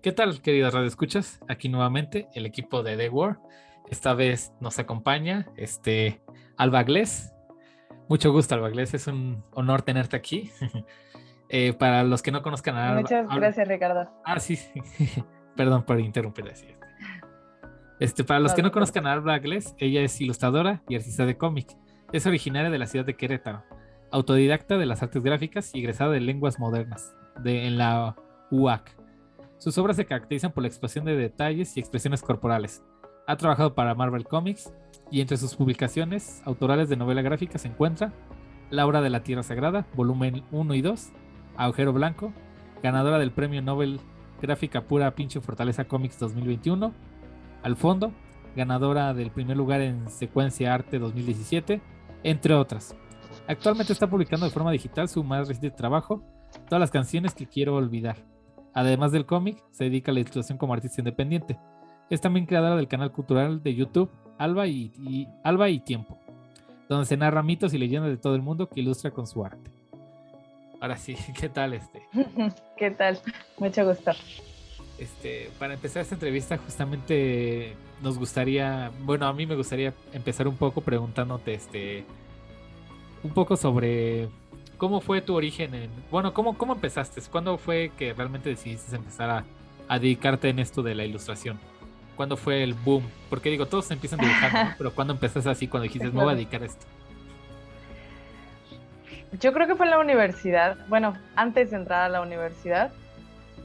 ¿Qué tal, queridos radioescuchas? Aquí nuevamente el equipo de The War. Esta vez nos acompaña Alba Glés. Mucho gusto, Alba Glés. Es un honor tenerte aquí. Para los que no conozcan a Muchas gracias, Ricardo. sí, sí. Perdón por interrumpir así. Para los No que te no conozcan preocupes. a Alba Glés, ella es ilustradora y artista de cómic. Es originaria de la ciudad de Querétaro, autodidacta de las artes gráficas y egresada de lenguas modernas en la UAC. Sus obras se caracterizan por la expresión de detalles y expresiones corporales. Ha trabajado para Marvel Comics y entre sus publicaciones autorales de novela gráfica se encuentra La obra de la Tierra Sagrada, volumen 1 y 2, Agujero Blanco, ganadora del Premio Nobel Gráfica Pura Pinche Fortaleza Comics 2021, Al Fondo, ganadora del primer lugar en Secuencia Arte 2017, entre otras. Actualmente está publicando de forma digital su más reciente trabajo, Todas las canciones que quiero olvidar. Además del cómic, se dedica a la ilustración como artista independiente. Es también creadora del canal cultural de YouTube Alba y Tiempo, donde se narra mitos y leyendas de todo el mundo que ilustra con su arte. Ahora sí, ¿qué tal ¿Qué tal? Mucho gusto. Para empezar esta entrevista, justamente nos gustaría, bueno, a mí me gustaría empezar un poco preguntándote, un poco sobre cómo fue tu origen bueno, cómo empezaste, cuándo fue que realmente decidiste empezar a dedicarte en esto de la ilustración, cuándo fue el boom, porque digo, todos empiezan dibujando, ¿no? Pero ¿cuándo empezaste así, cuando dijiste, me voy a Claro. dedicar a esto? Yo creo que fue en la universidad. Bueno, antes de entrar a la universidad,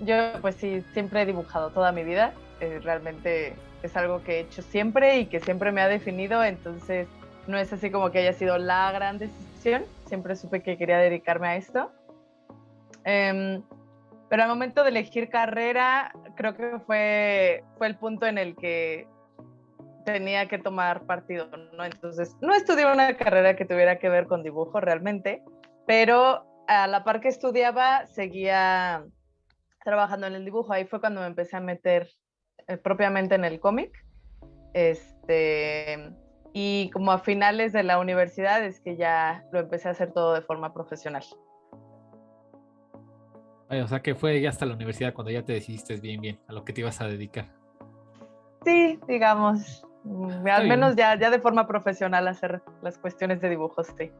yo pues sí, siempre he dibujado toda mi vida. Realmente es algo que he hecho siempre y que siempre me ha definido, entonces no es así como que haya sido la gran decisión. Siempre supe que quería dedicarme a esto. Em, pero al momento de elegir carrera, creo que fue el punto en el que tenía que tomar partido, ¿no? Entonces, no estudié una carrera que tuviera que ver con dibujo realmente, pero a la par que estudiaba, seguía trabajando en el dibujo. Ahí fue cuando me empecé a meter propiamente en el cómic. Y como a finales de la universidad es que ya lo empecé a hacer todo de forma profesional. Ay, o sea que fue ya hasta la universidad cuando ya te decidiste bien a lo que te ibas a dedicar. Sí, digamos, Está al bien. menos ya de forma profesional hacer las cuestiones de dibujos, sí.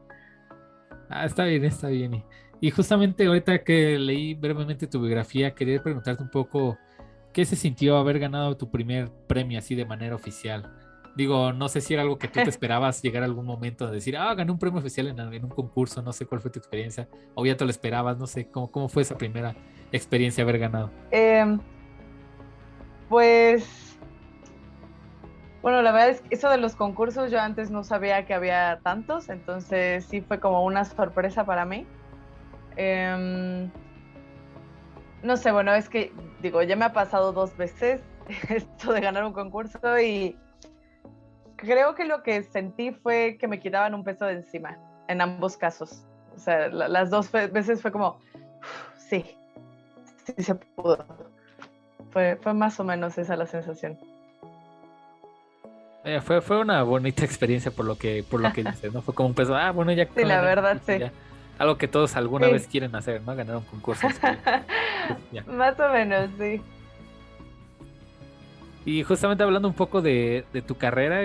Está bien, está bien. Y justamente ahorita que leí brevemente tu biografía, quería preguntarte un poco qué se sintió haber ganado tu primer premio así de manera oficial. Digo, no sé si era algo que tú te esperabas llegar a algún momento de decir, gané un premio oficial en un concurso, no sé cuál fue tu experiencia, o ya te lo esperabas, no sé cómo fue esa primera experiencia haber ganado. Eh, pues bueno, la verdad es que eso de los concursos yo antes no sabía que había tantos, entonces sí fue como una sorpresa para mí. Eh, no sé, bueno, es que digo, ya me ha pasado 2 veces esto de ganar un concurso y creo que lo que sentí fue que me quitaban un peso de encima en ambos casos. O sea, las 2 veces fue como, sí, sí se pudo. Fue más o menos esa la sensación. Fue una bonita experiencia por lo que dices, ¿no? Fue como un peso, bueno, ya Sí, la gané un verdad, concurso, sí. ya. Algo que todos alguna vez Sí. quieren hacer, ¿no? Ganar un concurso escolar. Uf, ya. Más o menos, sí. Y justamente hablando un poco de tu carrera,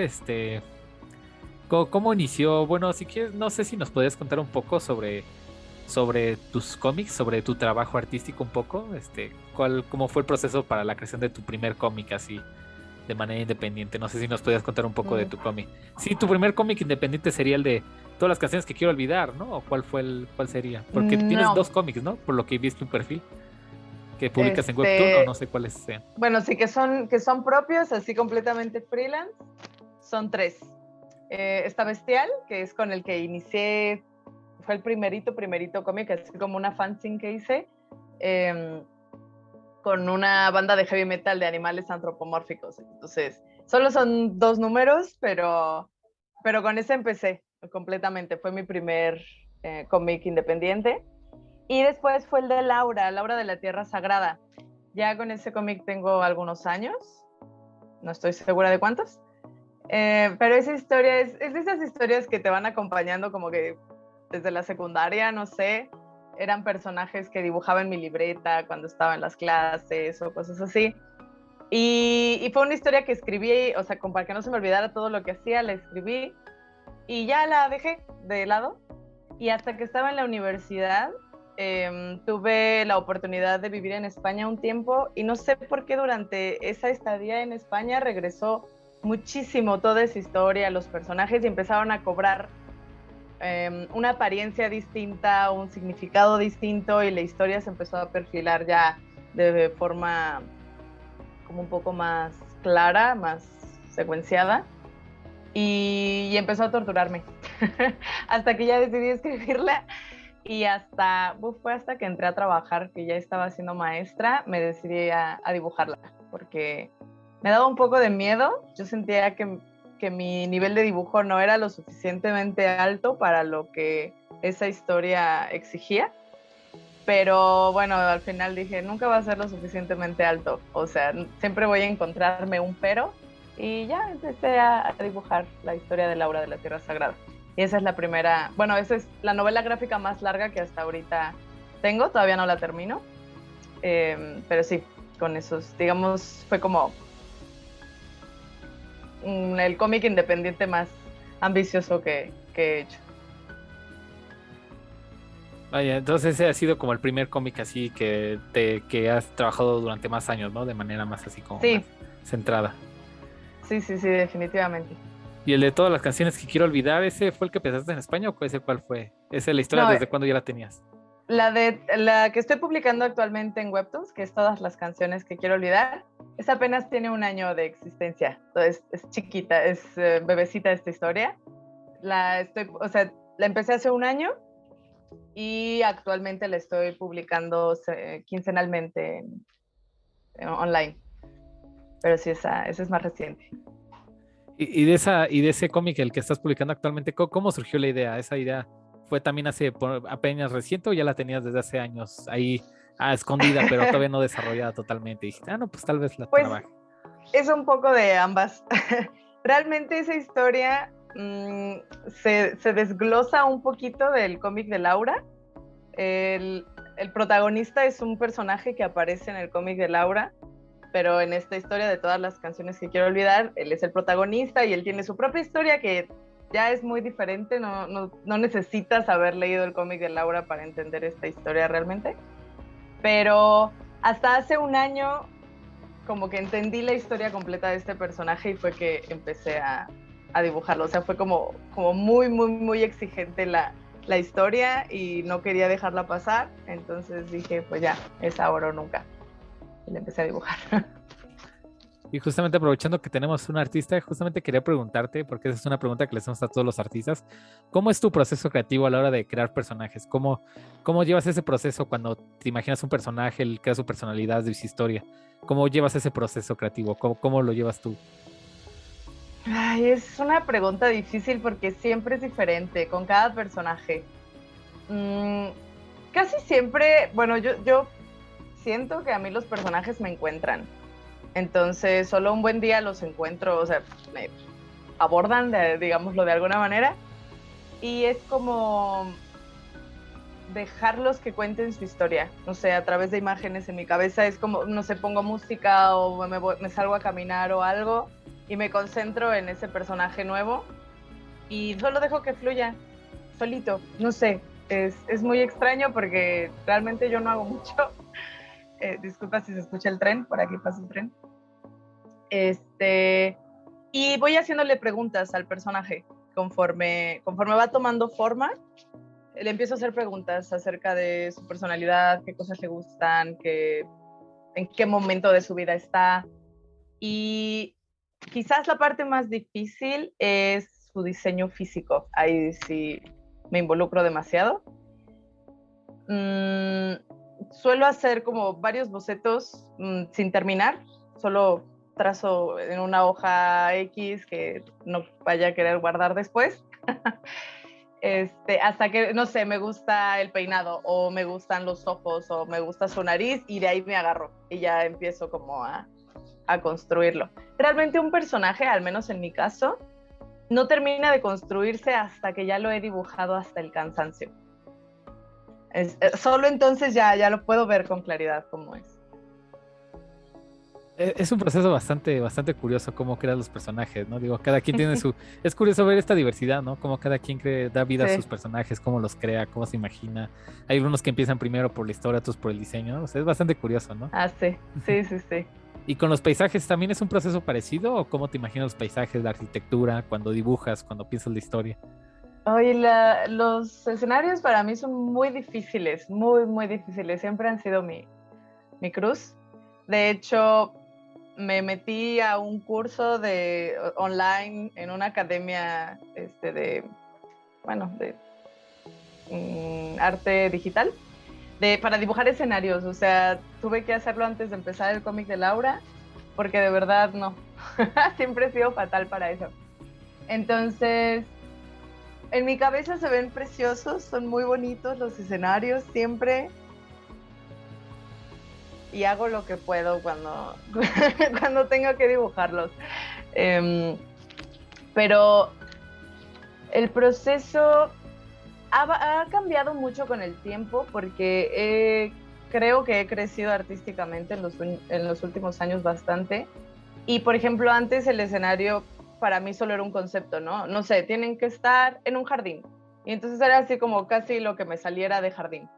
¿cómo inició? Bueno, si quieres, no sé si nos podías contar un poco sobre tus cómics, sobre tu trabajo artístico un poco, cómo fue el proceso para la creación de tu primer cómic así, de manera independiente. No sé si nos podías contar un poco de Mm, tu cómic. Sí, tu primer cómic independiente sería el de todas las canciones que quiero olvidar, ¿no? ¿O cuál sería? Porque tienes dos No, cómics, ¿no? Por lo que viste tu perfil, que publicas en Webtoon o no sé cuáles sean. bueno, sí que son propios, así completamente freelance. Son 3. Está Bestial, que es con el que inicié, fue el primerito cómic, así como una fanzine que hice, eh, con una banda de heavy metal de animales antropomórficos. Entonces, solo son 2 números, pero con ese empecé completamente. Fue mi primer cómic independiente. Y después fue el de Laura de la Tierra Sagrada. Ya con ese cómic tengo algunos años, no estoy segura de cuántos, pero esa historia es de esas historias que te van acompañando como que desde la secundaria, no sé. eran personajes que dibujaba en mi libreta cuando estaba en las clases o cosas así. Y fue una historia que escribí, o sea, como para que no se me olvidara todo lo que hacía, la escribí y ya la dejé de lado. Y hasta que estaba en la universidad, tuve la oportunidad de vivir en España un tiempo y no sé por qué durante esa estadía en España regresó muchísimo toda esa historia, los personajes y empezaron a cobrar una apariencia distinta, un significado distinto y la historia se empezó a perfilar ya de forma como un poco más clara, más secuenciada y empezó a torturarme hasta que ya decidí escribirla y fue hasta que entré a trabajar, que ya estaba siendo maestra, me decidí a dibujarla porque me daba un poco de miedo. Yo sentía que mi nivel de dibujo no era lo suficientemente alto para lo que esa historia exigía. Pero bueno, al final dije, nunca va a ser lo suficientemente alto. O sea, siempre voy a encontrarme un pero. Y ya empecé a dibujar la historia de Laura de la Tierra Sagrada. Y esa es la primera, bueno, esa es la novela gráfica más larga que hasta ahorita tengo. Todavía no la termino. Pero sí, con esos, digamos, fue como el cómic independiente más ambicioso que he hecho. Vaya, entonces ese ha sido como el primer cómic así que has trabajado durante más años, ¿no? De manera más así como Sí, más centrada. sí, definitivamente. Y el de todas las canciones que quiero olvidar, ¿ese fue el que pensaste en España o ese cuál fue? ¿Esa es la historia No, desde cuándo ya la tenías? la que estoy publicando actualmente en Webtoons, que es Todas las canciones que quiero olvidar, esa apenas tiene un año de existencia. Entonces es chiquita, es bebecita esta historia. O sea, la empecé hace un año y actualmente la estoy publicando quincenalmente online. Pero sí, esa es más reciente. Y de ese cómic, el que estás publicando actualmente, ¿cómo surgió la idea? ¿Esa idea fue también apenas reciente o ya la tenías desde hace años ahí escondida, pero todavía no desarrollada totalmente? Y dijiste, no, pues tal vez la Pues trabaje. es un poco de ambas. Realmente esa historia se desglosa un poquito del cómic de Laura. El protagonista es un personaje que aparece en el cómic de Laura, pero en esta historia de Todas las canciones que quiero olvidar, él es el protagonista y él tiene su propia historia que ya es muy diferente. No necesitas haber leído el cómic de Laura para entender esta historia realmente. Pero hasta hace un año como que entendí la historia completa de este personaje y fue que empecé a dibujarlo. O sea, fue como muy, muy, muy exigente la historia y no quería dejarla pasar. Entonces dije, pues ya, es ahora o nunca. Y le empecé a dibujar. Y justamente aprovechando que tenemos un artista, justamente quería preguntarte, porque esa es una pregunta que le hacemos a todos los artistas, ¿cómo es tu proceso creativo a la hora de crear personajes? ¿Cómo llevas ese proceso cuando te imaginas un personaje, él crea su personalidad, su historia? ¿Cómo llevas ese proceso creativo? ¿Cómo lo llevas tú? Ay, es una pregunta difícil porque siempre es diferente con cada personaje. Casi siempre, bueno, yo siento que a mí los personajes me encuentran. Entonces, solo un buen día los encuentro, o sea, me abordan, digámoslo de alguna manera, y es como dejarlos que cuenten su historia, no sé, a través de imágenes en mi cabeza, es como, no sé, pongo música o me salgo a caminar o algo y me concentro en ese personaje nuevo y solo dejo que fluya solito, no sé, es muy extraño porque realmente yo no hago mucho. Disculpa si se escucha el tren, por aquí pasa el tren. Y voy haciéndole preguntas al personaje conforme va tomando forma. Le empiezo a hacer preguntas acerca de su personalidad, qué cosas le gustan, en qué momento de su vida está. Y quizás la parte más difícil es su diseño físico. Ahí sí me involucro demasiado. Suelo hacer como varios bocetos sin terminar, solo trazo en una hoja X que no vaya a querer guardar después. Hasta que, no sé, me gusta el peinado o me gustan los ojos o me gusta su nariz y de ahí me agarro y ya empiezo como a construirlo. Realmente un personaje, al menos en mi caso, no termina de construirse hasta que ya lo he dibujado hasta el cansancio. Solo entonces ya lo puedo ver con claridad cómo es. Es un proceso bastante curioso cómo creas los personajes, ¿no? Digo, cada quien tiene su... Es curioso ver esta diversidad, ¿no? Cómo cada quien da vida a sus Sí. personajes, cómo los crea, cómo se imagina. Hay unos que empiezan primero por la historia, otros por el diseño, ¿no? O sea, es bastante curioso, ¿no? Ah, sí, sí, sí, sí. ¿Y con los paisajes también es un proceso parecido o cómo te imaginas los paisajes, la arquitectura, cuando dibujas, cuando piensas la historia? Oye, los escenarios para mí son muy difíciles, muy, muy difíciles. Siempre han sido mi cruz. De hecho, me metí a un curso online en una academia de arte digital para dibujar escenarios. O sea, tuve que hacerlo antes de empezar el cómic de Laura, porque de verdad no. Siempre he sido fatal para eso. Entonces, en mi cabeza se ven preciosos, son muy bonitos los escenarios siempre. Y hago lo que puedo cuando tengo que dibujarlos. Pero el proceso ha cambiado mucho con el tiempo porque creo que he crecido artísticamente en los últimos años bastante. Y, por ejemplo, antes el escenario para mí solo era un concepto, ¿no? No sé, tienen que estar en un jardín. Y entonces era así como casi lo que me saliera de jardín.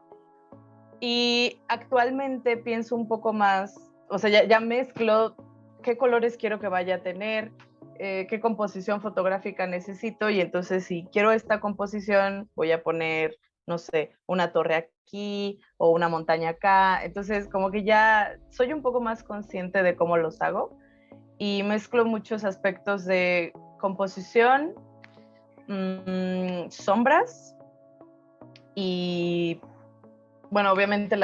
Y actualmente pienso un poco más, o sea, ya mezclo qué colores quiero que vaya a tener, qué composición fotográfica necesito, y entonces si quiero esta composición voy a poner, no sé, una torre aquí o una montaña acá. Entonces como que ya soy un poco más consciente de cómo los hago y mezclo muchos aspectos de composición, sombras y, bueno, obviamente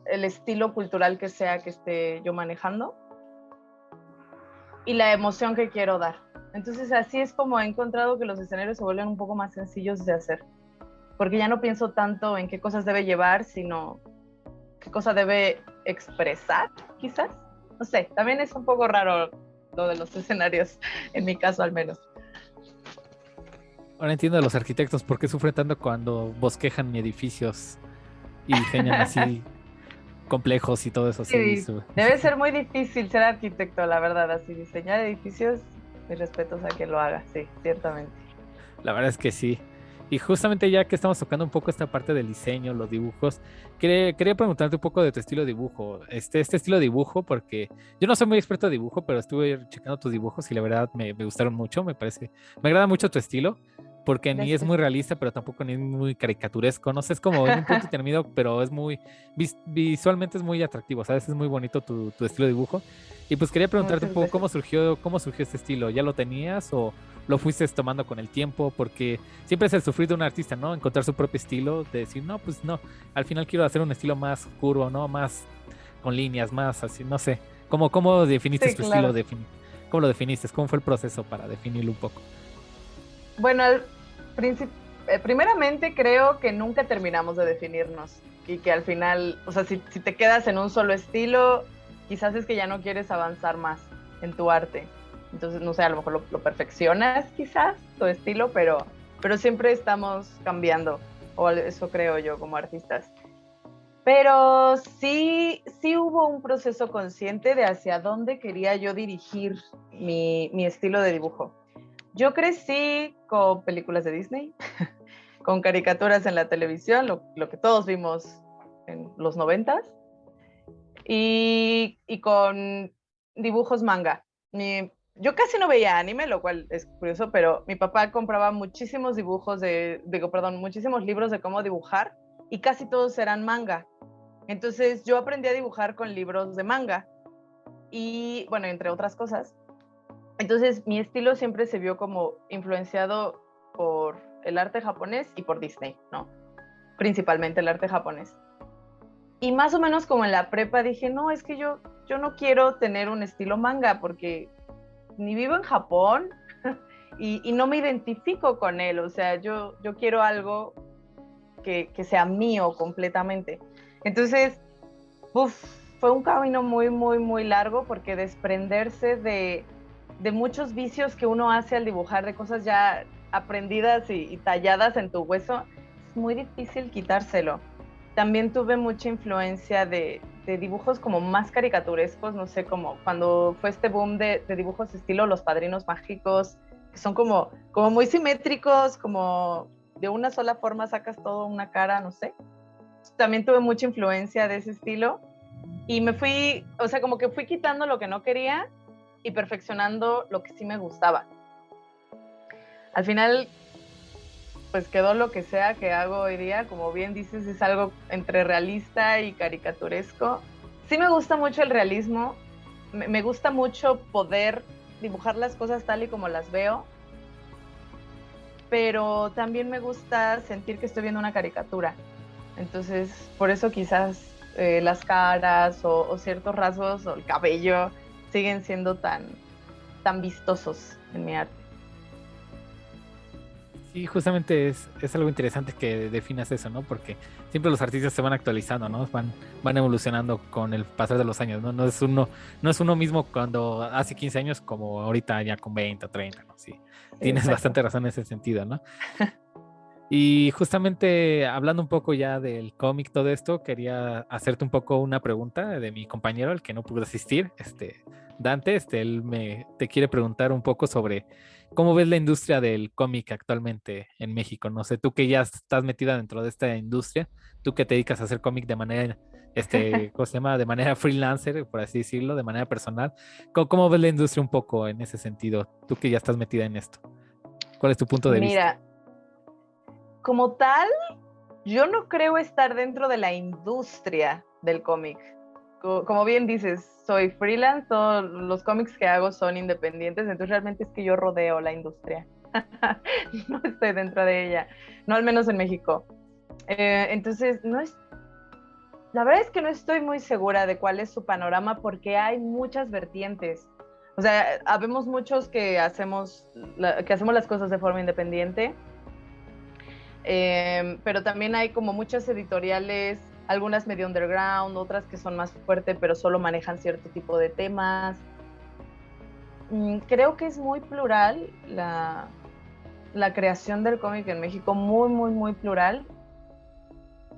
el estilo cultural que sea que esté yo manejando y la emoción que quiero dar. Entonces así es como he encontrado que los escenarios se vuelven un poco más sencillos de hacer, porque ya no pienso tanto en qué cosas debe llevar, sino qué cosa debe expresar, quizás. No sé, también es un poco raro lo de los escenarios, en mi caso al menos. Ahora entiendo a los arquitectos por qué sufren tanto cuando bosquejan edificios y diseñan así complejos y todo eso así. Sí, debe ser muy difícil ser arquitecto, la verdad, así diseñar edificios, mis respetos a quien lo haga, sí, ciertamente. La verdad es que sí. Y justamente ya que estamos tocando un poco esta parte del diseño, los dibujos, quería preguntarte un poco de tu estilo de dibujo. Este estilo de dibujo, porque yo no soy muy experto de dibujo, pero estuve checando tus dibujos y la verdad me gustaron mucho, me agrada mucho tu estilo, porque ni es Gracias. muy realista, pero tampoco ni es muy caricaturesco, no sé, es como en un punto intermedio, pero es muy, visualmente es muy atractivo, ¿sabes? Es muy bonito tu estilo de dibujo. Y pues quería preguntarte un Muchas poco gracias. cómo surgió este estilo. ¿Ya lo tenías o lo fuiste tomando con el tiempo? Porque siempre es el sufrir de un artista, ¿no? Encontrar su propio estilo, de decir, no, pues no, al final quiero hacer un estilo más curvo, ¿no? Más con líneas, más así, no sé. ¿Cómo definiste Sí, tu estilo? claro. ¿Cómo lo definiste? ¿Cómo fue el proceso para definirlo un poco? Bueno, primeramente creo que nunca terminamos de definirnos y que al final, o sea, si te quedas en un solo estilo, quizás es que ya no quieres avanzar más en tu arte. Entonces, no sé, a lo mejor lo perfeccionas quizás, tu estilo, pero siempre estamos cambiando, o eso creo yo como artistas. Pero sí hubo un proceso consciente de hacia dónde quería yo dirigir mi estilo de dibujo. Yo crecí con películas de Disney, con caricaturas en la televisión, lo que todos vimos en los 90s, y con dibujos manga. Yo casi no veía anime, lo cual es curioso, pero mi papá compraba muchísimos muchísimos libros de cómo dibujar y casi todos eran manga. Entonces yo aprendí a dibujar con libros de manga y, bueno, entre otras cosas. Entonces mi estilo siempre se vio como influenciado por el arte japonés y por Disney, ¿no? Principalmente el arte japonés. Y más o menos como en la prepa dije, no, es que yo no quiero tener un estilo manga porque ni vivo en Japón y no me identifico con él. O sea, yo quiero algo que sea mío completamente. Entonces, fue un camino muy, muy, muy largo porque desprenderse de muchos vicios que uno hace al dibujar, de cosas ya aprendidas y talladas en tu hueso, es muy difícil quitárselo. también tuve mucha influencia de dibujos como más caricaturescos, no sé, como cuando fue este boom de dibujos estilo Los Padrinos Mágicos, que son como muy simétricos, como de una sola forma sacas todo una cara, no sé. También tuve mucha influencia de ese estilo y me fui, o sea, como que fui quitando lo que no quería y perfeccionando lo que sí me gustaba. Al final, pues quedó lo que sea que hago hoy día, como bien dices, es algo entre realista y caricaturesco. Sí me gusta mucho el realismo, me gusta mucho poder dibujar las cosas tal y como las veo, pero también me gusta sentir que estoy viendo una caricatura. Entonces, por eso quizás las caras o ciertos rasgos o el cabello siguen siendo tan vistosos en mi arte. Sí, justamente es algo interesante que definas eso, ¿no? Porque siempre los artistas se van actualizando, ¿no? Van evolucionando con el pasar de los años, ¿no? No es uno mismo cuando hace 15 años como ahorita ya con 20 o 30, ¿no? Sí, Sí, tienes exacto. bastante razón en ese sentido, ¿no? Y justamente hablando un poco ya del cómic, todo esto, quería hacerte un poco una pregunta de mi compañero, el que no pudo asistir, Dante, te quiere preguntar un poco sobre cómo ves la industria del cómic actualmente en México. No sé, tú que ya estás metida dentro de esta industria, tú que te dedicas a hacer cómic de manera, ¿cómo se llama? De manera freelancer, por así decirlo, de manera personal. ¿Cómo ves la industria un poco en ese sentido? Tú que ya estás metida en esto. ¿Cuál es tu punto de vista? Mira, como tal, yo no creo estar dentro de la industria del cómic. Como bien dices, soy freelance, todos los cómics que hago son independientes, entonces realmente es que yo rodeo la industria. No estoy dentro de ella, no al menos en México. Entonces, la verdad es que no estoy muy segura de cuál es su panorama porque hay muchas vertientes. O sea, habemos muchos que hacemos las cosas de forma independiente, pero también hay como muchas editoriales, algunas medio underground, otras que son más fuertes, pero solo manejan cierto tipo de temas. Creo que es muy plural la creación del cómic en México, muy, muy, muy plural.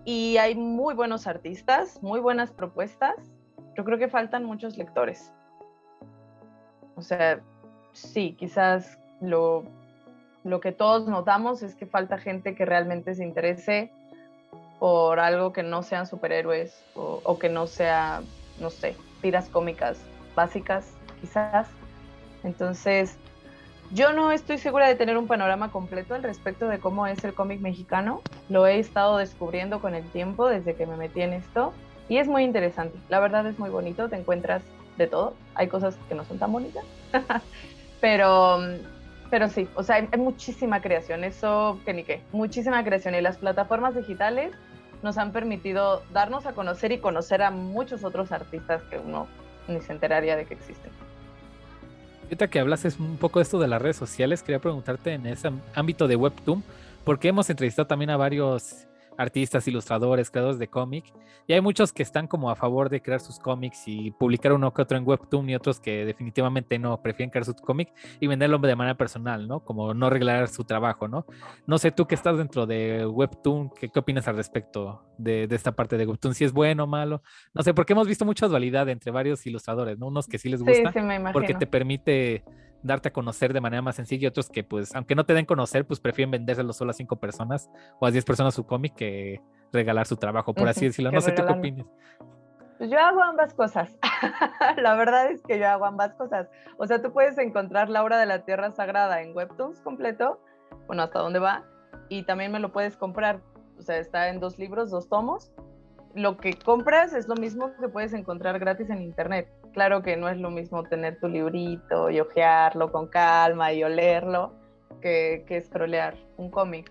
Y hay muy buenos artistas, muy buenas propuestas. Yo creo que faltan muchos lectores. O sea, sí, quizás lo que todos notamos es que falta gente que realmente se interese por algo que no sean superhéroes o que no sea, no sé, tiras cómicas básicas, quizás. Entonces, yo no estoy segura de tener un panorama completo al respecto de cómo es el cómic mexicano. Lo he estado descubriendo con el tiempo desde que me metí en esto y es muy interesante. La verdad es muy bonito, te encuentras de todo. Hay cosas que no son tan bonitas, pero, pero sí, o sea, hay muchísima creación, eso que ni qué, muchísima creación y las plataformas digitales nos han permitido darnos a conocer y conocer a muchos otros artistas que uno ni se enteraría de que existen. Ahorita que hablas es un poco esto de las redes sociales, quería preguntarte en ese ámbito de Webtoon, porque hemos entrevistado también a varios artistas, ilustradores, creadores de cómic, y hay muchos que están como a favor de crear sus cómics y publicar uno que otro en Webtoon y otros que definitivamente no, prefieren crear su cómic y venderlo de manera personal, ¿no? Como no regalar su trabajo, ¿no? No sé, tú que estás dentro de Webtoon, ¿qué opinas al respecto de esta parte de Webtoon? Si es bueno o malo, no sé, porque hemos visto mucha dualidad entre varios ilustradores, ¿no? Unos que sí les Sí, gusta sí, me porque imagino. te permite darte a conocer de manera más sencilla y otros que pues aunque no te den conocer pues prefieren vendérselo solo a 5 personas o a 10 personas su cómic que regalar su trabajo, por así decirlo. Que No sé, ¿tú qué regalarlo. opinas? Pues yo hago ambas cosas. La verdad es que yo hago ambas cosas. O sea, tú puedes encontrar La Hora de la Tierra Sagrada en Webtoons completo, bueno, hasta dónde va, y también me lo puedes comprar. O sea, está en 2 libros, 2 tomos. Lo que compras es lo mismo que puedes encontrar gratis en internet. Claro que no es lo mismo tener tu librito y hojearlo con calma y olerlo que scrollear un cómic.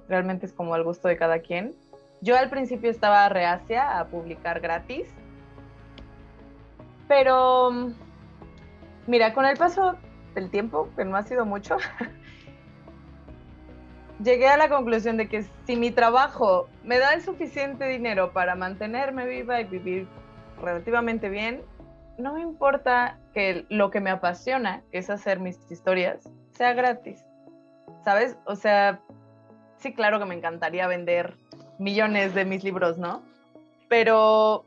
Realmente es como al gusto de cada quien. Yo al principio estaba reacia a publicar gratis, pero mira, con el paso del tiempo, que no ha sido mucho, llegué a la conclusión de que si mi trabajo me da el suficiente dinero para mantenerme viva y vivir relativamente bien, no me importa que lo que me apasiona, que es hacer mis historias, sea gratis, ¿sabes? O sea, sí, claro que me encantaría vender millones de mis libros, ¿no? Pero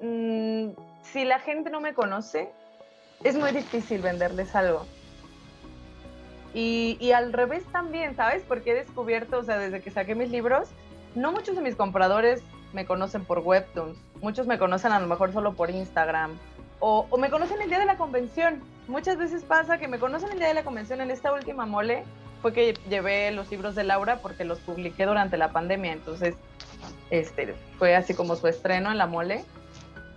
si la gente no me conoce, es muy difícil venderles algo. Y al revés también, ¿sabes? Porque he descubierto, o sea, desde que saqué mis libros, no muchos de mis compradores me conocen por Webtoons, muchos me conocen a lo mejor solo por Instagram, o me conocen el día de la convención. Muchas veces pasa que me conocen el día de la convención. En esta última mole fue que llevé los libros de Laura porque los publiqué durante la pandemia, entonces fue así como su estreno en la mole.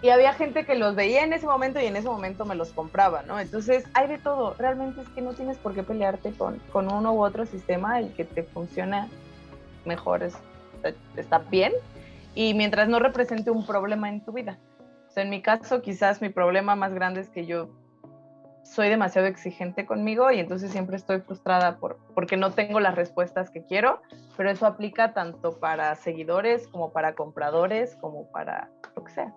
Y había gente que los veía en ese momento y en ese momento me los compraba, ¿no? Entonces hay de todo. Realmente es que no tienes por qué pelearte con uno u otro sistema. El que te funciona mejor está bien. Y mientras no represente un problema en tu vida. O sea, en mi caso, quizás mi problema más grande es que yo soy demasiado exigente conmigo y entonces siempre estoy frustrada porque no tengo las respuestas que quiero, pero eso aplica tanto para seguidores como para compradores, como para lo que sea.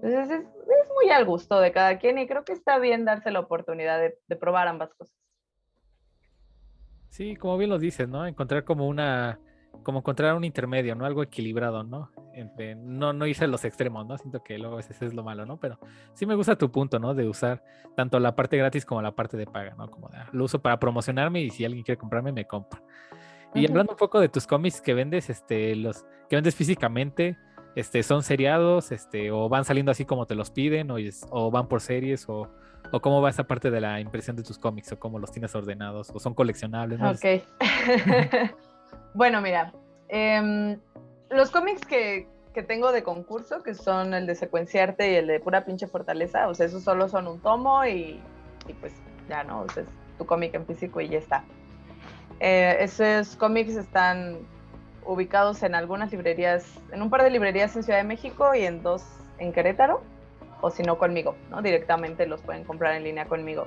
Entonces es muy al gusto de cada quien y creo que está bien darse la oportunidad de probar ambas cosas. Sí, como bien lo dices, ¿no? Encontrar como encontrar un intermedio, ¿no? Algo equilibrado, ¿no? Entre no irse a los extremos, ¿no? Siento que luego a veces es lo malo, ¿no? Pero sí me gusta tu punto, ¿no? De usar tanto la parte gratis como la parte de paga, ¿no? Como lo uso para promocionarme y si alguien quiere comprarme, me compra. Y hablando un poco de tus cómics que vendes, los que vendes físicamente, son seriados, o van saliendo así como te los piden, o van por series, o cómo va esa parte de la impresión de tus cómics, o cómo los tienes ordenados, o son coleccionables, ¿no? Ok. Bueno, mira, los cómics que tengo de concurso, que son el de Secuenciarte y el de Pura Pinche Fortaleza, o sea, esos solo son un tomo y pues ya, ¿no? O sea, es tu cómic en físico y ya está. Esos cómics están ubicados en algunas librerías, en un par de librerías en Ciudad de México y en 2 en Querétaro, o si no conmigo, ¿no? Directamente los pueden comprar en línea conmigo.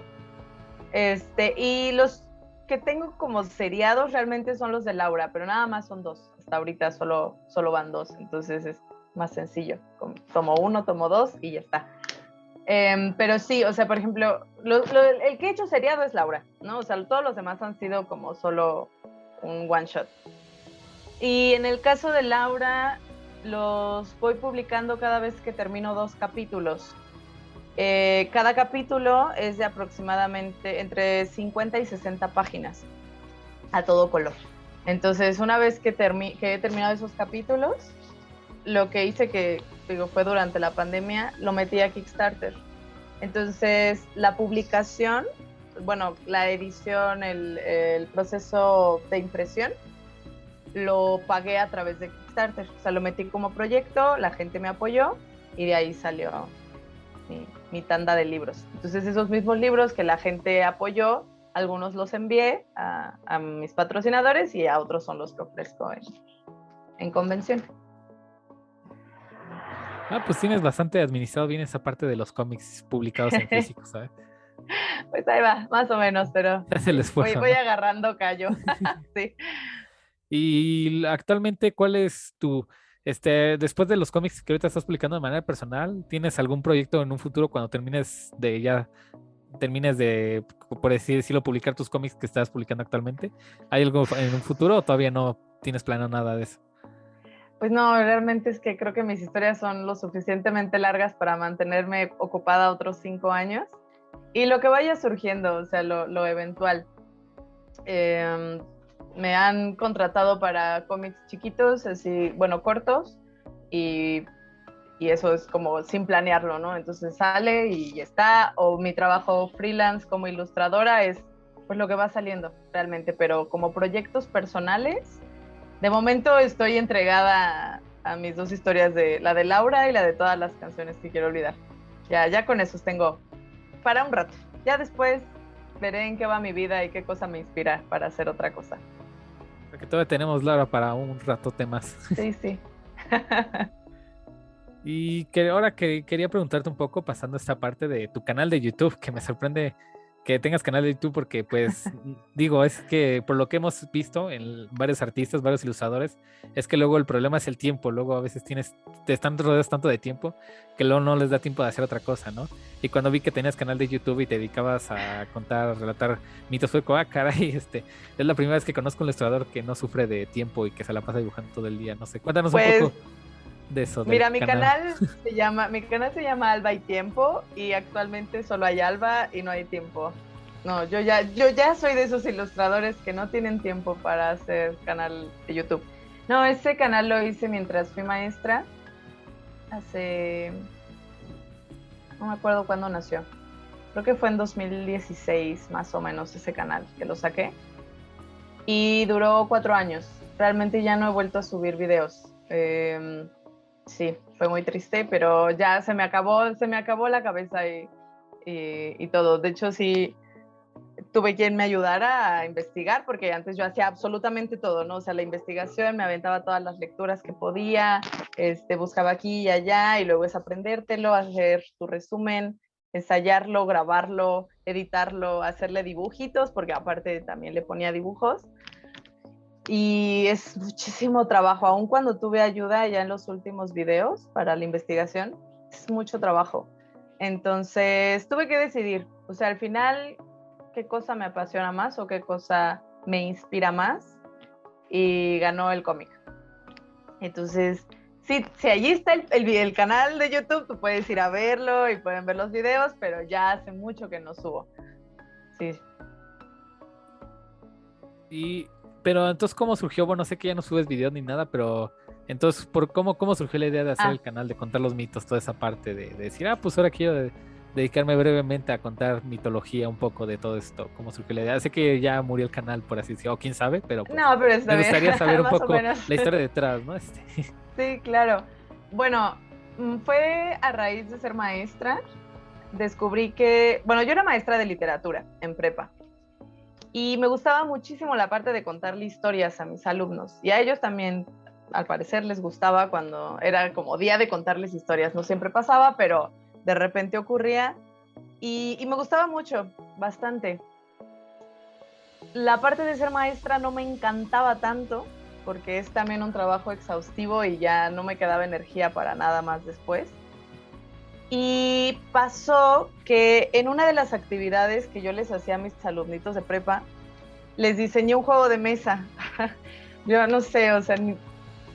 Y los que tengo como seriados realmente son los de Laura, pero nada más son 2. Hasta ahorita solo van 2, entonces es más sencillo. Tomo 1, tomo 2 y ya está. Pero sí, o sea, por ejemplo, el que he hecho seriado es Laura, ¿no? O sea, todos los demás han sido como solo un one shot. Y en el caso de Laura, los voy publicando cada vez que termino 2 capítulos. Cada capítulo es de aproximadamente entre 50 y 60 páginas, a todo color. Entonces, una vez que he terminado esos capítulos, lo que hice, que fue durante la pandemia, lo metí a Kickstarter. Entonces, la publicación, bueno, la edición, el proceso de impresión, lo pagué a través de Kickstarter. O sea, lo metí como proyecto, la gente me apoyó y de ahí salió mi tanda de libros. Entonces, esos mismos libros que la gente apoyó, algunos los envié a mis patrocinadores y a otros son los que ofrezco en convención. Pues tienes bastante administrado bien esa parte de los cómics publicados en físico, ¿sabes? Pues ahí va, más o menos, pero Hace el esfuerzo, voy ¿no? agarrando callo. Sí. Y actualmente, ¿cuál es después de los cómics que ahorita estás publicando de manera personal, ¿tienes algún proyecto en un futuro cuando termines de, por decirlo, publicar tus cómics que estás publicando actualmente? ¿Hay algo en un futuro o todavía no tienes planeado nada de eso? Pues no, realmente es que creo que mis historias son lo suficientemente largas para mantenerme ocupada otros 5 años. Y lo que vaya surgiendo, o sea, lo eventual. Me han contratado para cómics chiquitos, así, bueno, cortos, y eso es como sin planearlo, ¿no? Entonces sale y ya está, o mi trabajo freelance como ilustradora es pues lo que va saliendo realmente, pero como proyectos personales, de momento estoy entregada a mis 2 historias, de la de Laura y la de todas las canciones que quiero olvidar. Ya con esos tengo para un rato. Ya después veré en qué va mi vida y qué cosa me inspira para hacer otra cosa. Porque todavía tenemos, Laura, para un ratote más. Sí. Y que ahora que quería preguntarte un poco, pasando esta parte de tu canal de YouTube, que me sorprende que tengas canal de YouTube porque pues digo, es que por lo que hemos visto en varios artistas, varios ilustradores, es que luego el problema es el tiempo, luego a veces te están rodeados tanto de tiempo que luego no les da tiempo de hacer otra cosa, ¿no? Y cuando vi que tenías canal de YouTube y te dedicabas a contar, relatar mitos, fue como, caray, es la primera vez que conozco un ilustrador que no sufre de tiempo y que se la pasa dibujando todo el día, no sé, cuéntanos un poco de eso del Mira, canal. mi canal se llama Alba y Tiempo y actualmente solo hay Alba y no hay tiempo. No, yo ya soy de esos ilustradores que no tienen tiempo para hacer canal de YouTube. No, ese canal lo hice mientras fui maestra. No me acuerdo cuándo nació. Creo que fue en 2016 más o menos ese canal que lo saqué. Y duró 4 años. Realmente ya no he vuelto a subir videos. Sí, fue muy triste, pero ya se me acabó la cabeza y todo. De hecho, sí, tuve quien me ayudara a investigar, porque antes yo hacía absolutamente todo, ¿no? O sea, la investigación, me aventaba todas las lecturas que podía, buscaba aquí y allá, y luego es aprendértelo, hacer tu resumen, ensayarlo, grabarlo, editarlo, hacerle dibujitos, porque aparte también le ponía dibujos. Y es muchísimo trabajo, aun cuando tuve ayuda ya en los últimos videos para la investigación, es mucho trabajo. Entonces tuve que decidir, o sea, al final, qué cosa me apasiona más o qué cosa me inspira más, y ganó el cómic. Entonces, sí, allí está el canal de YouTube, tú puedes ir a verlo y pueden ver los videos, pero ya hace mucho que no subo. Sí. Pero entonces, ¿cómo surgió? Bueno, sé que ya no subes videos ni nada, pero entonces, ¿cómo surgió la idea de hacer el canal, de contar los mitos, toda esa parte de decir, pues ahora quiero dedicarme brevemente a contar mitología un poco de todo esto? ¿Cómo surgió la idea? Sé que ya murió el canal, por así decirlo, o quién sabe, pero pues, no, pero me gustaría saber un más poco o menos la historia detrás, ¿no? Sí, claro. Bueno, fue a raíz de ser maestra, descubrí que, bueno, yo era maestra de literatura en prepa. Y me gustaba muchísimo la parte de contarle historias a mis alumnos. Y a ellos también, al parecer, les gustaba cuando era como día de contarles historias. No siempre pasaba, pero de repente ocurría. Y me gustaba mucho, bastante. La parte de ser maestra no me encantaba tanto, porque es también un trabajo exhaustivo y ya no me quedaba energía para nada más después. Y pasó que en una de las actividades que yo les hacía a mis alumnitos de prepa, les diseñé un juego de mesa. Yo no sé, o sea,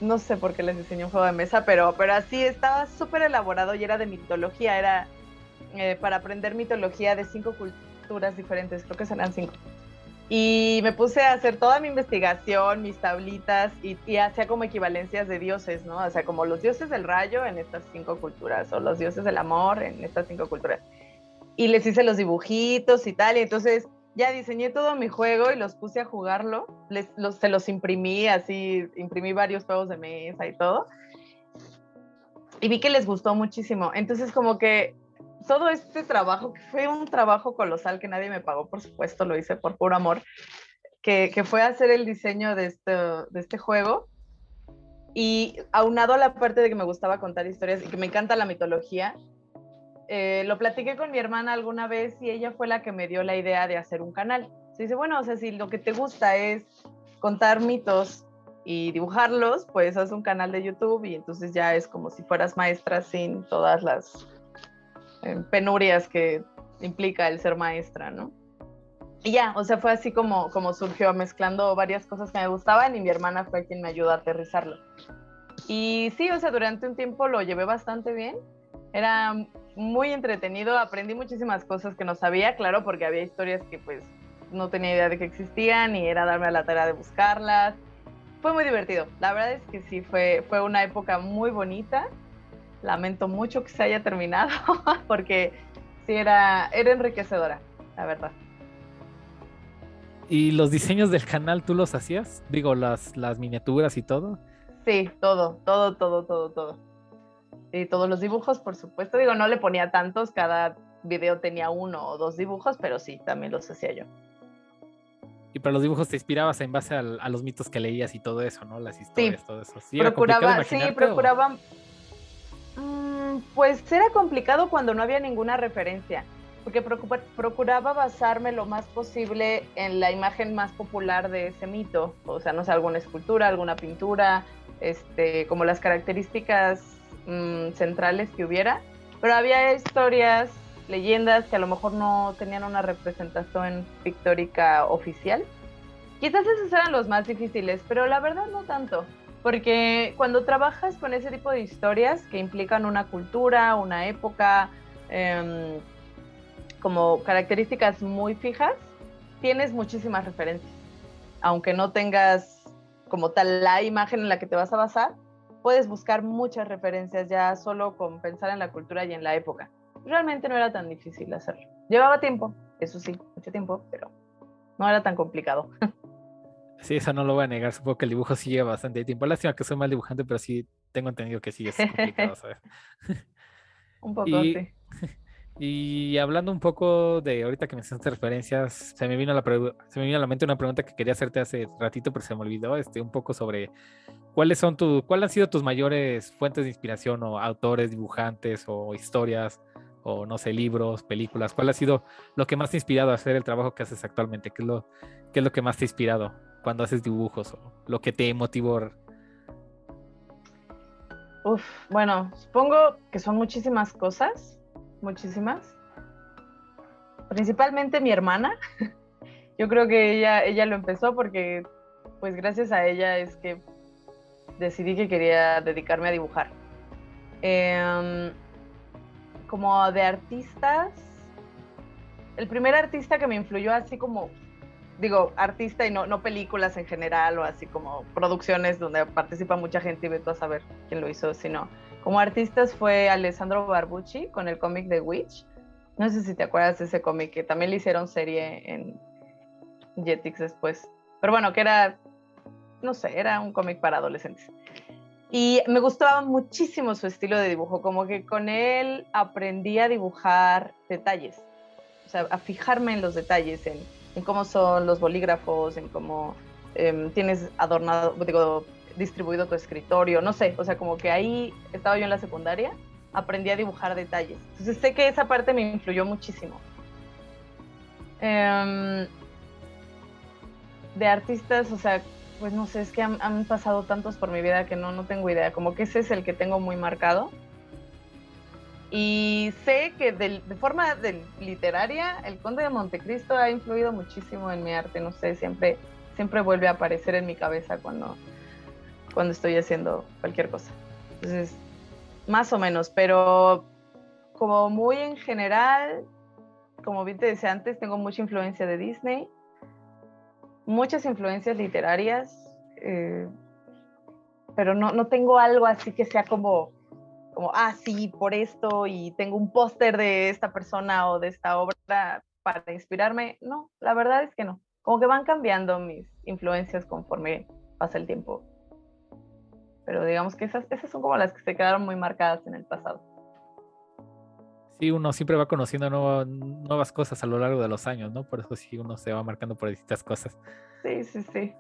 no sé por qué les diseñé un juego de mesa, pero así estaba súper elaborado y era de mitología, era para aprender mitología de 5 culturas diferentes, creo que serán 5. Y me puse a hacer toda mi investigación, mis tablitas, y hacía como equivalencias de dioses, ¿no? O sea, como los dioses del rayo en estas 5 culturas, o los dioses del amor en estas 5 culturas. Y les hice los dibujitos y tal, y entonces ya diseñé todo mi juego y los puse a jugarlo. Se los imprimí, así, imprimí varios juegos de mesa y todo. Y vi que les gustó muchísimo. Entonces, como que todo este trabajo, que fue un trabajo colosal que nadie me pagó, por supuesto, lo hice por puro amor, que fue hacer el diseño de este juego, y aunado a la parte de que me gustaba contar historias y que me encanta la mitología, lo platiqué con mi hermana alguna vez y ella fue la que me dio la idea de hacer un canal. Se dice, bueno, o sea, si lo que te gusta es contar mitos y dibujarlos, pues haz un canal de YouTube y entonces ya es como si fueras maestra sin todas las penurias que implica el ser maestra, ¿no? Y ya, o sea, fue así como surgió, mezclando varias cosas que me gustaban, y mi hermana fue quien me ayudó a aterrizarlo. Y sí, o sea, durante un tiempo lo llevé bastante bien, era muy entretenido, aprendí muchísimas cosas que no sabía, claro, porque había historias que pues no tenía idea de que existían y era darme a la tarea de buscarlas. Fue muy divertido, la verdad es que sí, fue una época muy bonita. Lamento mucho que se haya terminado porque sí era enriquecedora, la verdad. ¿Y los diseños del canal tú los hacías? Digo, las miniaturas y todo. Sí, todo. Y todos los dibujos, por supuesto. Digo, no le ponía tantos, cada video tenía 1 o 2 dibujos, pero sí, también los hacía yo. Y para los dibujos te inspirabas en base a los mitos que leías y todo eso, ¿no? Las historias, Sí, todo eso. ¿Sí era complicado imaginarte? Pues era complicado cuando no había ninguna referencia. porque procuraba basarme lo más posible en la imagen más popular de ese mito, o sea, no sé, alguna escultura, alguna pintura, como las características centrales que hubiera, pero había historias, leyendas que a lo mejor no tenían una representación pictórica oficial. Quizás esos eran los más difíciles, pero la verdad no tanto, porque cuando trabajas con ese tipo de historias que implican una cultura, una época, como características muy fijas, tienes muchísimas referencias. Aunque no tengas como tal la imagen en la que te vas a basar, puedes buscar muchas referencias ya solo con pensar en la cultura y en la época. Realmente no era tan difícil hacerlo. Llevaba tiempo, eso sí, mucho tiempo, pero no era tan complicado. Sí, eso no lo voy a negar. Supongo que el dibujo sí lleva bastante tiempo. Lástima que soy mal dibujante, pero sí tengo entendido que sí es complicado, ¿sabes? Un poco, Y, sí. y hablando un poco de ahorita que me mencionaste referencias, se me vino a la mente una pregunta que quería hacerte hace ratito, pero se me olvidó, un poco sobre cuáles han sido tus mayores fuentes de inspiración o autores, dibujantes o historias o no sé, libros, películas. ¿Cuál ha sido lo que más te ha inspirado a hacer el trabajo que haces actualmente? ¿Qué es lo que más te ha inspirado cuando haces dibujos o lo que te motivó? Uf, bueno, supongo que son muchísimas cosas, muchísimas. Principalmente mi hermana. Yo creo que ella lo empezó porque, pues gracias a ella es que decidí que quería dedicarme a dibujar. Como de artistas, el primer artista que me influyó así como, digo, artista y no películas en general o así como producciones donde participa mucha gente y ve tú a saber quién lo hizo, sino como artistas fue Alessandro Barbucci con el cómic de Witch. No sé si te acuerdas de ese cómic, que también le hicieron serie en Jetix después. Pero bueno, que era, no sé, era un cómic para adolescentes. Y me gustaba muchísimo su estilo de dibujo, como que con él aprendí a dibujar detalles, o sea, a fijarme en los detalles, en cómo son los bolígrafos, en cómo tienes adornado, digo, distribuido tu escritorio, no sé, o sea, como que ahí estaba yo en la secundaria, aprendí a dibujar detalles. Entonces sé que esa parte me influyó muchísimo. De artistas, o sea, pues no sé, es que han pasado tantos por mi vida que no tengo idea, como que ese es el que tengo muy marcado. Y sé que de forma literaria, el Conde de Montecristo ha influido muchísimo en mi arte, no sé, siempre vuelve a aparecer en mi cabeza cuando estoy haciendo cualquier cosa. Entonces, más o menos, pero como muy en general, como bien te decía antes, tengo mucha influencia de Disney, muchas influencias literarias, pero no tengo algo así que sea como, sí, por esto, y tengo un póster de esta persona o de esta obra para inspirarme. No, la verdad es que no. Como que van cambiando mis influencias conforme pasa el tiempo. Pero digamos que esas son como las que se quedaron muy marcadas en el pasado. Sí, uno siempre va conociendo nuevas cosas a lo largo de los años, ¿no? Por eso sí uno se va marcando por distintas cosas. Sí, sí, sí.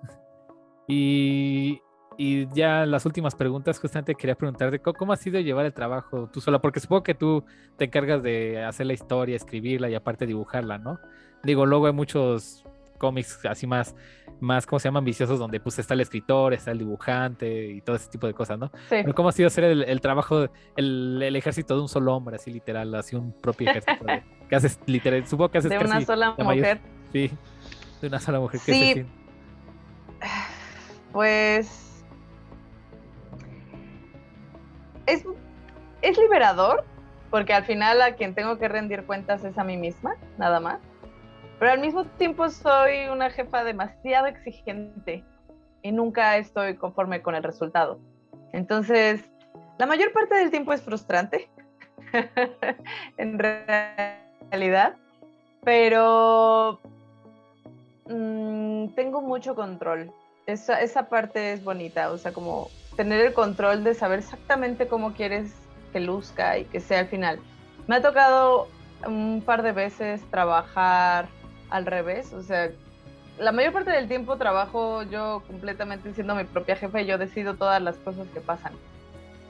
Y, y ya las últimas preguntas, justamente quería preguntarte, ¿cómo ha sido llevar el trabajo tú sola? Porque supongo que tú te encargas de hacer la historia, escribirla y aparte dibujarla, ¿no? Digo, luego hay muchos cómics así ¿cómo se llaman? Ambiciosos, donde pues está el escritor, está el dibujante y todo ese tipo de cosas, ¿no? Sí. Pero ¿cómo ha sido hacer el trabajo, el ejército de un solo hombre, así literal, así un propio ejército que haces literal, supongo que haces De casi una sola la mayor, mujer. sí, de una sola mujer, ¿qué se Sí, siente? pues es liberador, porque al final a quien tengo que rendir cuentas es a mí misma, nada más. Pero al mismo tiempo soy una jefa demasiado exigente y nunca estoy conforme con el resultado. Entonces, la mayor parte del tiempo es frustrante, en realidad, pero tengo mucho control. Esa parte es bonita, o sea, como tener el control de saber exactamente cómo quieres que luzca y que sea al final. Me ha tocado un par de veces trabajar al revés, o sea, la mayor parte del tiempo trabajo yo completamente siendo mi propia jefa y yo decido todas las cosas que pasan.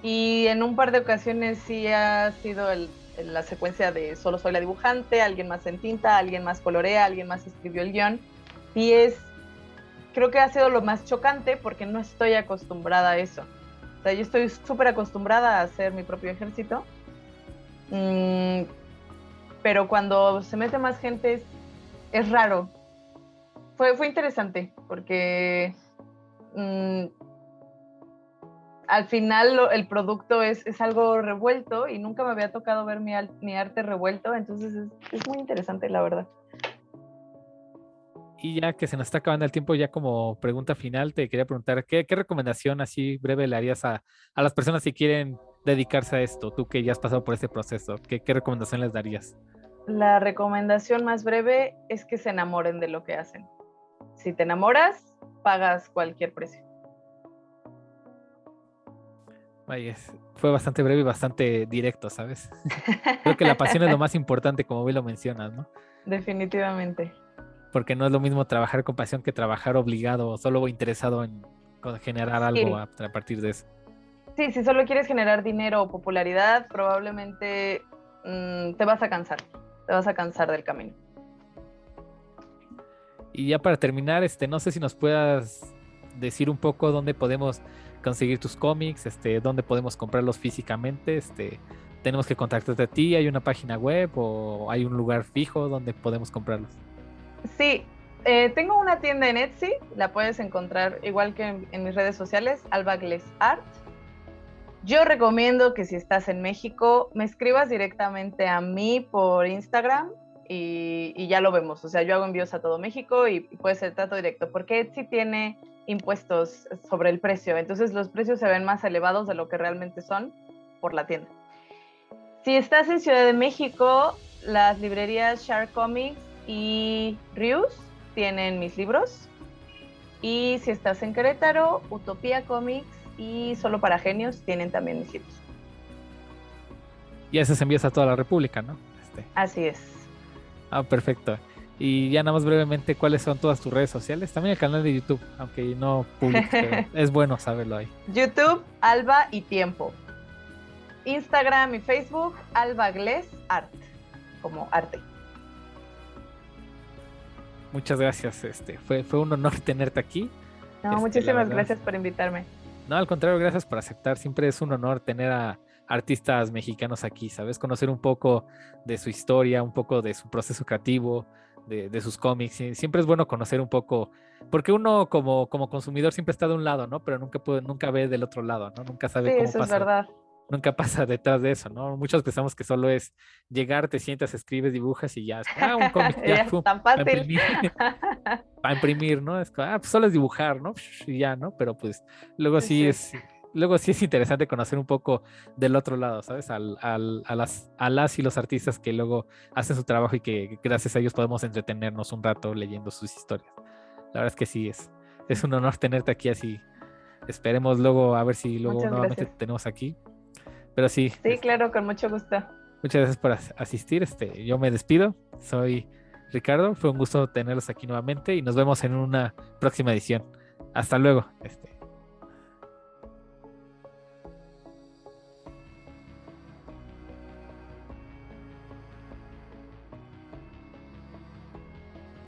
Y en un par de ocasiones sí ha sido la secuencia de solo soy la dibujante, alguien más en tinta, alguien más colorea, alguien más escribió el guión. Y creo que ha sido lo más chocante porque no estoy acostumbrada a eso. O sea, yo estoy súper acostumbrada a hacer mi propio ejército. Pero cuando se mete más gente es raro. Fue interesante porque al final el producto es algo revuelto y nunca me había tocado ver mi arte revuelto, entonces es muy interesante, la verdad. Y ya que se nos está acabando el tiempo, ya como pregunta final, te quería preguntar, ¿qué recomendación así breve le harías a las personas que quieren dedicarse a esto? Tú que ya has pasado por este proceso, ¿qué recomendación les darías? La recomendación más breve es que se enamoren de lo que hacen. Si te enamoras, pagas cualquier precio. Vaya, fue bastante breve y bastante directo, ¿sabes? Creo que la pasión es lo más importante, como bien lo mencionas, ¿no? Definitivamente. Porque no es lo mismo trabajar con pasión que trabajar obligado o solo interesado en generar algo Sí. a partir de eso. Sí, si solo quieres generar dinero o popularidad, probablemente te vas a cansar. Te vas a cansar del camino. Y ya para terminar, no sé si nos puedas decir un poco dónde podemos conseguir tus cómics, dónde podemos comprarlos físicamente, tenemos que contactarte a ti, ¿hay una página web o hay un lugar fijo donde podemos comprarlos? Sí, tengo una tienda en Etsy, la puedes encontrar igual que en mis redes sociales, Alba Gles Art. Yo recomiendo que si estás en México, me escribas directamente a mí por Instagram y ya lo vemos. O sea, yo hago envíos a todo México y puede ser trato directo, porque Etsy tiene impuestos sobre el precio. Entonces los precios se ven más elevados de lo que realmente son por la tienda. Si estás en Ciudad de México, las librerías Shark Comics y Rius tienen mis libros. Y si estás en Querétaro, Utopía Comics y Solo para Genios tienen también mis libros. Y esos envíos a toda la República, ¿no? Así es. Perfecto. Y ya nada más brevemente, ¿cuáles son todas tus redes sociales? También el canal de YouTube, aunque no publiques, pero es bueno saberlo ahí. YouTube, Alba y Tiempo. Instagram y Facebook, Alba Gles Art, como arte. Muchas gracias, fue un honor tenerte aquí. No, muchísimas gracias por invitarme. No, al contrario, gracias por aceptar. Siempre es un honor tener a artistas mexicanos aquí, ¿sabes? Conocer un poco de su historia, un poco de su proceso creativo, de sus cómics. Y siempre es bueno conocer un poco, porque uno como consumidor siempre está de un lado, ¿no? Pero nunca ve del otro lado, ¿no? Nunca Sí, sabe cómo eso es pasa. verdad. Nunca pasa detrás de eso, ¿no? Muchos pensamos que solo es llegar, te sientas, escribes, dibujas y ya, un cómic, ya, Ya es tan para fácil. imprimir, para imprimir, ¿no? Es como, pues solo es dibujar, ¿no? Y ya, ¿no? Pero pues luego sí es interesante conocer un poco del otro lado, ¿sabes? A las y los artistas que luego hacen su trabajo y que gracias a ellos podemos entretenernos un rato leyendo sus historias. La verdad es que sí, es un honor tenerte aquí así. Esperemos luego a ver si luego Muchas nuevamente gracias. te tenemos aquí. Pero sí, Sí, claro, con mucho gusto. muchas gracias por asistir. Yo me despido. Soy Ricardo. Fue un gusto tenerlos aquí nuevamente y nos vemos en una próxima edición. Hasta luego.